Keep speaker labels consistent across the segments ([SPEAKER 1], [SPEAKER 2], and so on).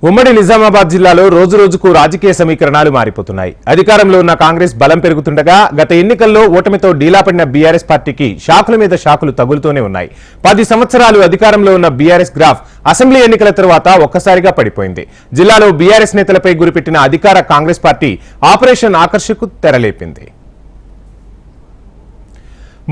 [SPEAKER 1] ఉమ్మడి నిజామాబాద్ జిల్లాలో రోజు రోజుకు రాజకీయ సమీకరణాలు మారిపోతున్నాయి. అధికారంలో ఉన్న కాంగ్రెస్ బలం పెరుగుతుండగా గత ఎన్నికల్లో ఓటమితో డీలాపడిన బీఆర్ఎస్ పార్టీకి షాకుల మీద షాకులు తగులుతూనే ఉన్నాయి. 10 సంవత్సరాలు అధికారంలో ఉన్న బీఆర్ఎస్ గ్రాఫ్ అసెంబ్లీ ఎన్నికల తర్వాత ఒక్కసారిగా పడిపోయింది. జిల్లాలో బీఆర్ఎస్ నేతలపై గురిపెట్టిన అధికార కాంగ్రెస్ పార్టీ ఆపరేషన్ ఆకర్షకు తెరలేపింది.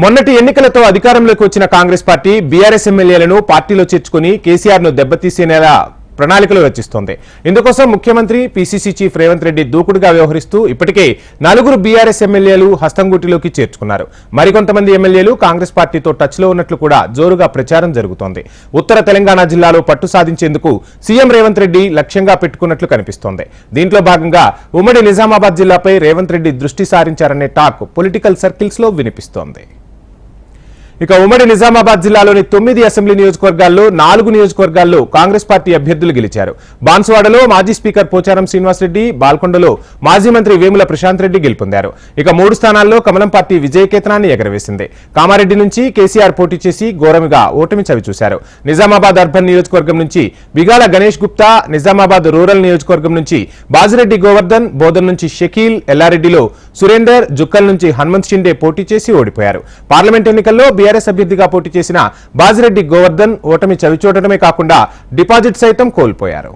[SPEAKER 1] మొన్నటి ఎన్నికలతో అధికారంలోకి వచ్చిన కాంగ్రెస్ పార్టీ బీఆర్ఎస్ ఎమ్మెల్యేలను పార్టీలో చేర్చుకుని కేసీఆర్ ను దెబ్బతీసేలా ప్రణాళికలు రచిస్తోంది. ఇందుకోసం ముఖ్యమంత్రి పీసీసీ చీఫ్ రేవంత్ రెడ్డి దూకుడుగా వ్యవహరిస్తూ ఇప్పటికే 4 బీఆర్ఎస్ ఎమ్మెల్యేలు హస్తంగూటిలోకి చేర్చుకున్నారు. మరికొంతమంది ఎమ్మెల్యేలు కాంగ్రెస్ పార్టీతో టచ్ లో ఉన్నట్లు కూడా జోరుగా ప్రచారం జరుగుతోంది. ఉత్తర తెలంగాణ జిల్లాలో పట్టు సాధించేందుకు సీఎం రేవంత్ రెడ్డి లక్ష్యంగా పెట్టుకున్నట్లు కనిపిస్తోంది. దీంట్లో భాగంగా ఉమ్మడి నిజామాబాద్ జిల్లాపై రేవంత్ రెడ్డి దృష్టి సారించారనే టాక్ పొలిటికల్ సర్కిల్స్ లో వినిపిస్తోంది. ఇక ఉమ్మడి నిజామాబాద్ జిల్లాలోని 9 అసెంబ్లీ నియోజకవర్గాల్లో 4 నియోజకవర్గాల్లో కాంగ్రెస్ పార్టీ అభ్యర్థులు గెలిచారు. బాన్సువాడలో మాజీ స్పీకర్ పోచారం శ్రీనివాసరెడ్డి, బాల్కొండలో మాజీ మంత్రి వేముల ప్రశాంత్ రెడ్డి గెలుపొందారు. ఇక 3 స్థానాల్లో కమలం పార్టీ విజయకేతనాన్ని ఎగరవేసింది. కామారెడ్డి నుంచి కేసీఆర్ పోటీ చేసి ఘోరమిగా ఓటమి చవిచూశారు. నిజామాబాద్ అర్బన్ నియోజకవర్గం నుంచి బిగాల గణేష్ గుప్తా, నిజామాబాద్ రూరల్ నియోజకవర్గం నుంచి బాజిరెడ్డి గోవర్ధన్, బోధన్ నుంచి షకీల్, ఎల్లారెడ్డిలో సురేందర్, జుక్కల్ నుంచి హనుమంత్ షిండే పోటీ చేసి ఓడిపోయారు. పార్లమెంట్ ఎన్నికల్లో బీఆర్ఎస్ అభ్యర్థిగా పోటీ చేసిన బాజిరెడ్డి గోవర్ధన్ ఓటమి చవిచూడటమే కాకుండా డిపాజిట్ సైతం కోల్పోయారు.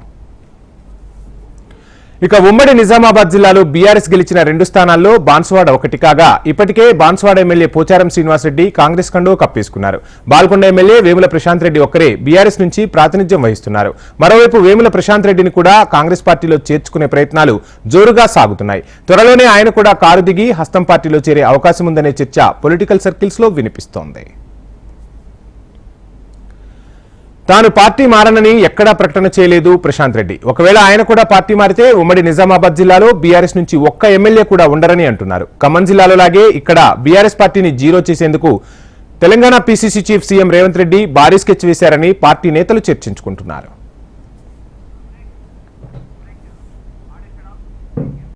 [SPEAKER 1] ఇక ఉమ్మడి నిజామాబాద్ జిల్లాలో బీఆర్ఎస్ గెలిచిన 2 స్థానాల్లో బాన్సువాడ ఒకటి కాగా ఇప్పటికే బాన్సువాడ ఎమ్మెల్యే పోచారం శ్రీనివాసరెడ్డి కాంగ్రెస్ కండో కప్పేసుకున్నారు. బాల్కొండ ఎమ్మెల్యే వేముల ప్రశాంత్ రెడ్డి ఒక్కరే బీఆర్ఎస్ నుంచి ప్రాతినిధ్యం వహిస్తున్నారు. మరోవైపు వేముల ప్రశాంత్ రెడ్డిని కూడా కాంగ్రెస్ పార్టీలో చేర్చుకునే ప్రయత్నాలు జోరుగా సాగుతున్నాయి. త్వరలోనే ఆయన కూడా కారు దిగి హస్తం పార్టీలో చేరే అవకాశం ఉందనే చర్చ పొలిటికల్ సర్కిల్స్ లో వినిపిస్తోంది. తాను పార్టీ మారనని ఎక్కడా ప్రకటన చేయలేదు ప్రశాంత్ రెడ్డి. ఒకవేళ ఆయన కూడా పార్టీ మారితే ఉమ్మడి నిజామాబాద్ జిల్లాలో బీఆర్ఎస్ నుంచి ఒక్క ఎమ్మెల్యే కూడా ఉండరని అంటున్నారు. ఖమ్మం జిల్లాలో లాగే ఇక్కడ బీఆర్ఎస్ పార్టీని జీరో చేసేందుకు Telangana PCC chief CM Revanth Reddy భారీ స్కెచ్ వేశారని పార్టీ నేతలు చర్చించుకుంటున్నారు.